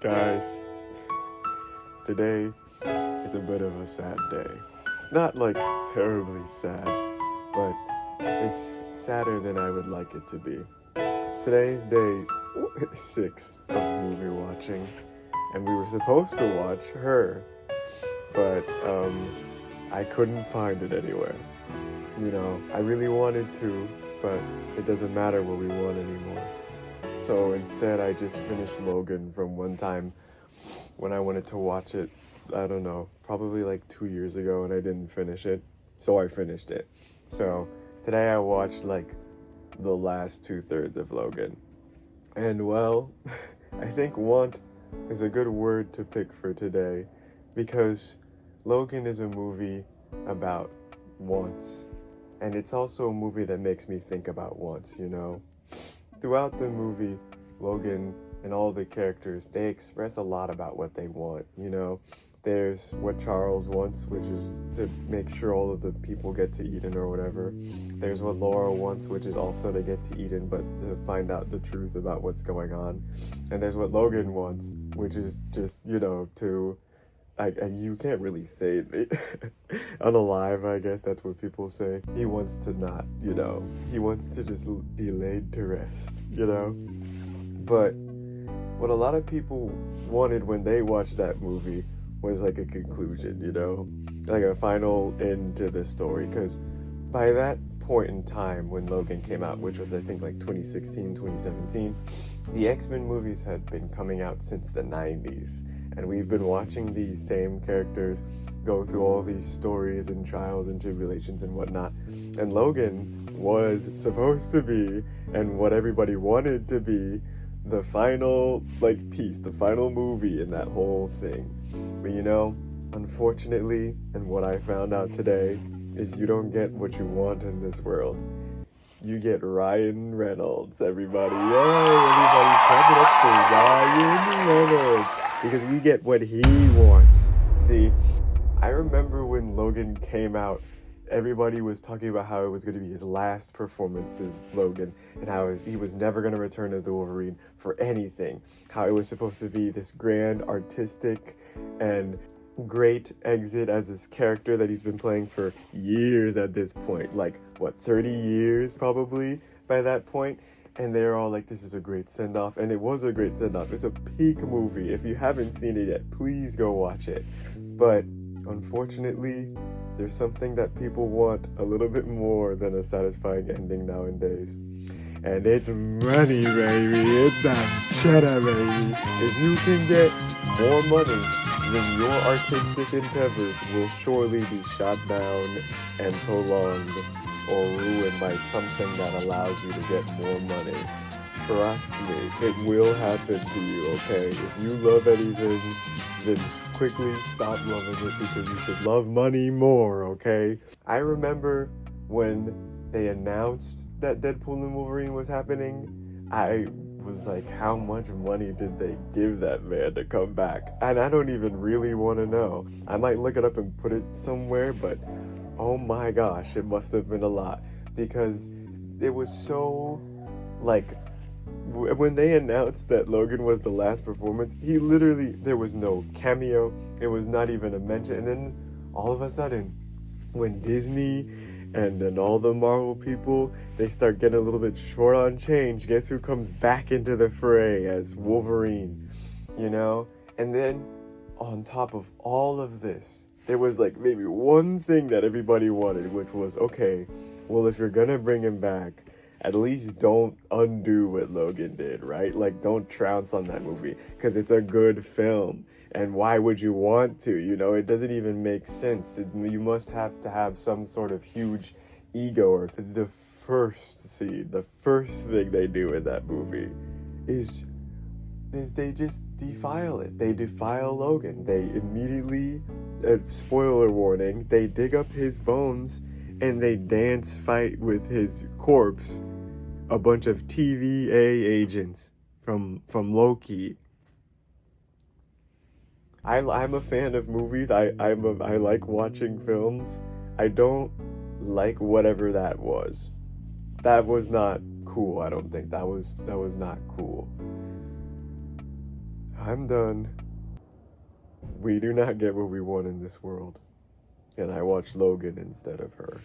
Guys, today it's a bit of a sad day. Not like terribly sad, but it's sadder than I would like it to be. Today's day 6 of movie watching, and we were supposed to watch Her, but I couldn't find it anywhere. I really wanted to, but it doesn't matter what we want anymore. So instead, I just finished Logan from one time when I wanted to watch it, I don't know, probably like 2 years ago, and I didn't finish it. So I finished it. So today I watched like the last 2/3 of Logan. And well, I think want is a good word to pick for today because Logan is a movie about wants. And it's also a movie that makes me think about wants. Throughout the movie, Logan and all the characters, they express a lot about what they want. There's what Charles wants, which is to make sure all of the people get to Eden or whatever. There's what Laura wants, which is also to get to Eden, but to find out the truth about what's going on. And there's what Logan wants, which is just, to... you can't really say it. Unalive, I guess that's what people say. He wants to not, he wants to just be laid to rest, But what a lot of people wanted when they watched that movie was like a conclusion, like a final end to the story. Because by that point in time when Logan came out, which was I think like 2016, 2017, the X-Men movies had been coming out since the 90s. And we've been watching these same characters go through all these stories and trials and tribulations and whatnot. And Logan was supposed to be, and what everybody wanted to be, the final, piece, the final movie in that whole thing. But unfortunately, and what I found out today, is you don't get what you want in this world. You get Ryan Reynolds, everybody. Yay, everybody, clap it up for Ryan Reynolds. Because we get what he wants. See, I remember when Logan came out, everybody was talking about how it was going to be his last performance as Logan, and how he was never going to return as the Wolverine for anything. How it was supposed to be this grand, artistic, and great exit as this character that he's been playing for years at this point. 30 years probably by that point. And they're all like, this is a great send-off. And it was a great send-off. It's a peak movie. If you haven't seen it yet, please go watch it. But unfortunately, there's something that people want a little bit more than a satisfying ending nowadays. And it's money, baby. It's that cheddar, baby. If you can get more money, then your artistic endeavors will surely be shot down and prolonged or ruined by something that allows you to get more money. Trust me, it will happen to you, okay? If you love anything, then quickly stop loving it because you should love money more, okay? I remember when they announced that Deadpool and Wolverine was happening, I was like, how much money did they give that man to come back? And I don't even really want to know. I might look it up and put it somewhere, but oh my gosh, it must have been a lot. Because it was so, when they announced that Logan was the last performance, there was no cameo, it was not even a mention. And then all of a sudden, when Disney and then all the Marvel people, they start getting a little bit short on change, guess who comes back into the fray as Wolverine, And then, on top of all of this, there was maybe one thing that everybody wanted, which was, okay, well, if you're gonna bring him back, at least don't undo what Logan did, right? Don't trounce on that movie, because it's a good film. And why would you want to? It doesn't even make sense. You must have to have some sort of huge ego. Or the first scene, the first thing they do in that movie is they just defile it. They defile Logan. They immediately, spoiler warning, they dig up his bones and they dance fight with his corpse a bunch of TVA agents from Loki. I'm a fan of movies. I like watching films. I don't like whatever that was. That was not cool. I don't think that was not cool. I'm done. We do not get what we want in this world. And I watched Logan instead of her.